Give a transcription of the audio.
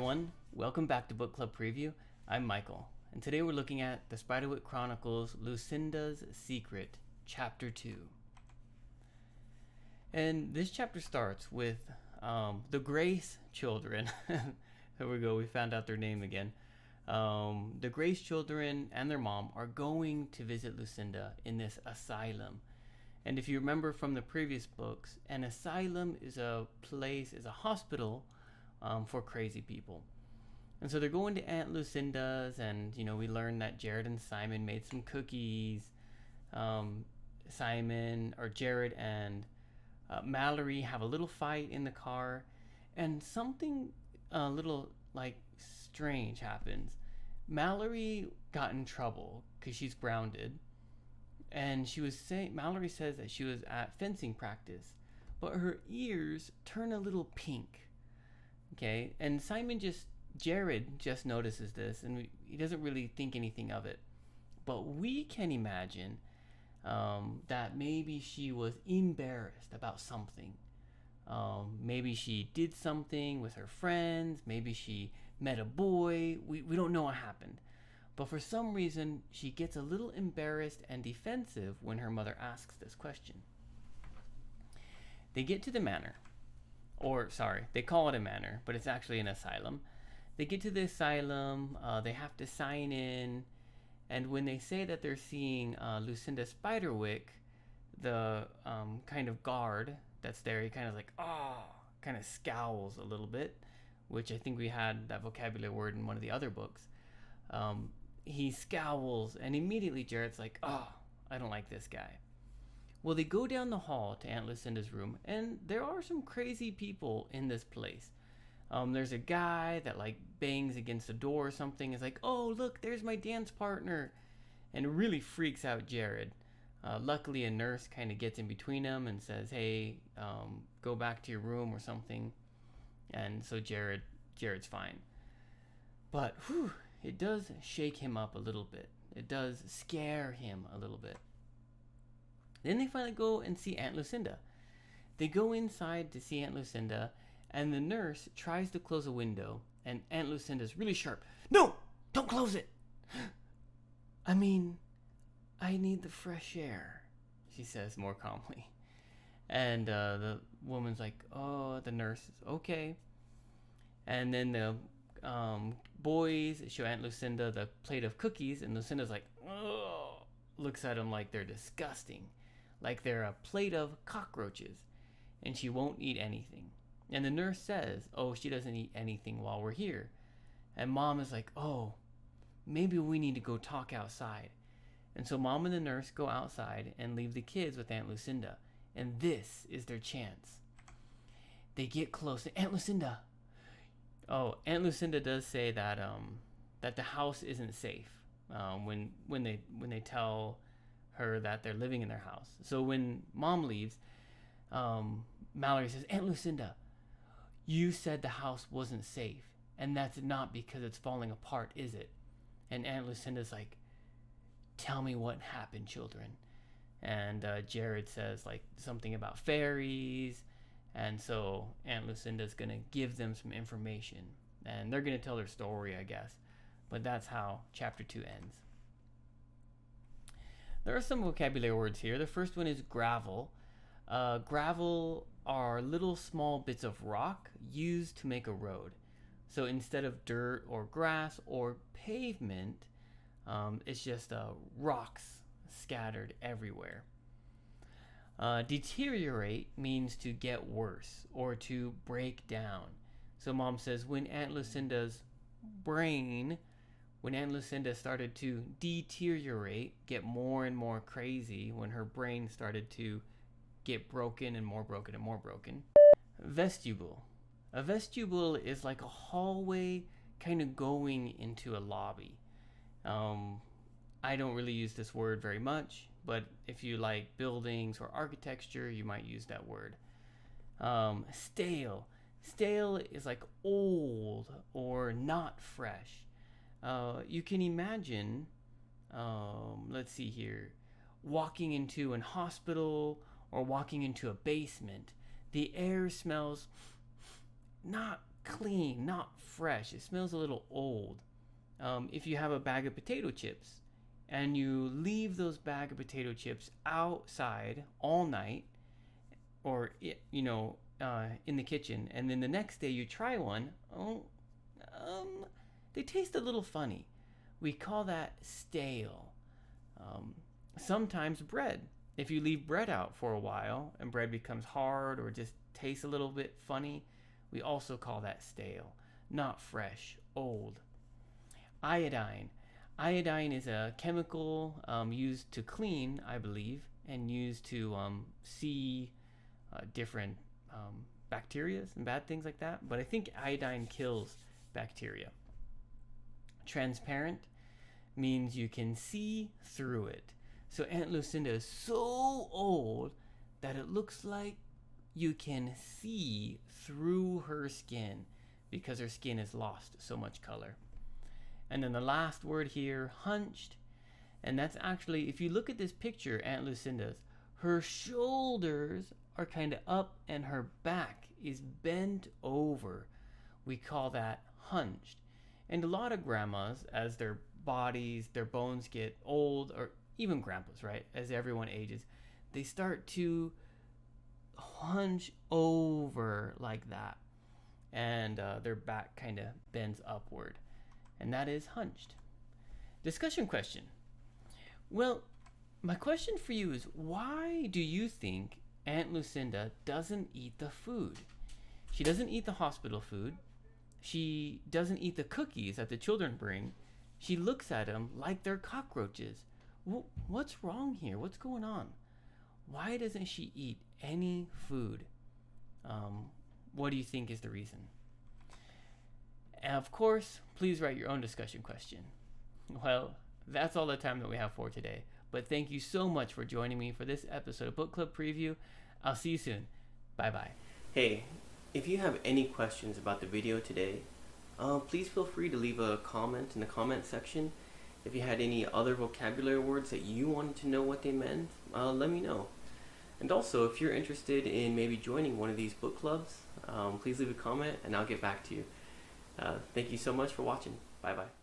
everyone, welcome back to Book Club Preview. I'm Michael, and today we're looking at the Spiderwick Chronicles Lucinda's Secret, Chapter 2. And this chapter starts with the Grace children. There we go, we found out their name again. The Grace children and their mom are going to visit Lucinda in this asylum. And if you remember from the previous books, an asylum is a hospital for crazy people. And so they're going to Aunt Lucinda's, and we learned that Jared and Simon made some cookies. Jared and Mallory have a little fight in the car, and something a little strange happens. Mallory got in trouble because she's grounded, and Mallory says that she was at fencing practice, but her ears turn a little pink. Okay, and Jared just notices this, and he doesn't really think anything of it. But we can imagine that maybe she was embarrassed about something. Maybe she did something with her friends. Maybe she met a boy. We don't know what happened. But for some reason, she gets a little embarrassed and defensive when her mother asks this question. They get to the manor. They call it a manor, but it's actually an asylum. They get to the asylum, they have to sign in, and when they say that they're seeing Lucinda Spiderwick, the kind of guard that's there, he kind of scowls a little bit, which I think we had that vocabulary word in one of the other books. He scowls, and immediately Jared's like, I don't like this guy. Well, they go down the hall to Aunt Lucinda's room, and there are some crazy people in this place. There's a guy that bangs against a door or something. It's like, oh, look, there's my dance partner. And it really freaks out Jared. Luckily, a nurse kind of gets in between them and says, hey, go back to your room or something. And so Jared's fine. But it does shake him up a little bit. It does scare him a little bit. Then they finally go and see Aunt Lucinda. They go inside to see Aunt Lucinda, and the nurse tries to close a window, and Aunt Lucinda's really sharp. No, don't close it. I need the fresh air, she says more calmly. And the woman's like, the nurse is okay. And then the boys show Aunt Lucinda the plate of cookies, and Lucinda's like, looks at them like they're disgusting. Like they're a plate of cockroaches, and she won't eat anything. And the nurse says, she doesn't eat anything while we're here. And Mom is like, maybe we need to go talk outside. And so Mom and the nurse go outside and leave the kids with Aunt Lucinda. And this is their chance. They get close to Aunt Lucinda. Aunt Lucinda does say that that the house isn't safe when they tell her that they're living in their house. So when Mom leaves, Mallory says, Aunt Lucinda, you said the house wasn't safe, and that's not because it's falling apart, is it? And Aunt Lucinda's like, tell me what happened, children. And Jared says something about fairies, and so Aunt Lucinda's gonna give them some information, and they're gonna tell their story, I guess. But that's how chapter 2 ends. There are some vocabulary words here. The first one is gravel. Gravel are little small bits of rock used to make a road. So instead of dirt or grass or pavement, it's just rocks scattered everywhere. Deteriorate means to get worse or to break down. So Mom says when Aunt Lucinda started to deteriorate, get more and more crazy, when her brain started to get broken and more broken and more broken. Vestibule. A vestibule is like a hallway kind of going into a lobby. I don't really use this word very much, but if you like buildings or architecture, you might use that word. Stale. Stale is like old or not fresh. You can imagine, let's see here, walking into an hospital or walking into a basement. The air smells not clean, not fresh. It smells a little old. If you have a bag of potato chips and you leave those bag of potato chips outside all night, or in the kitchen, and then the next day you try one, they taste a little funny. We call that stale. Sometimes bread. If you leave bread out for a while and bread becomes hard or just tastes a little bit funny, we also call that stale, not fresh, old. Iodine. Iodine is a chemical used to clean, I believe, and used to see different bacteria and bad things like that. But I think iodine kills bacteria. Transparent means you can see through it. So Aunt Lucinda is so old that it looks like you can see through her skin because her skin has lost so much color. And then the last word here, hunched. And that's actually, if you look at this picture, Aunt Lucinda's, her shoulders are kind of up and her back is bent over. We call that hunched. And a lot of grandmas, as their bodies, their bones get old, or even grandpas, right? As everyone ages, they start to hunch over like that. And their back kind of bends upward. And that is hunched. Discussion question. Well, my question for you is, why do you think Aunt Lucinda doesn't eat the food? She doesn't eat the hospital food. She doesn't eat the cookies that the children bring. She looks at them like they're cockroaches. What's wrong here? What's going on? Why doesn't she eat any food? What do you think is the reason? And of course, please write your own discussion question. Well, that's all the time that we have for today. But thank you so much for joining me for this episode of Book Club Preview. I'll see you soon. Bye-bye. Hey, if you have any questions about the video today, please feel free to leave a comment in the comment section. If you had any other vocabulary words that you wanted to know what they meant, let me know. And also, if you're interested in maybe joining one of these book clubs, please leave a comment and I'll get back to you. Thank you so much for watching. Bye-bye.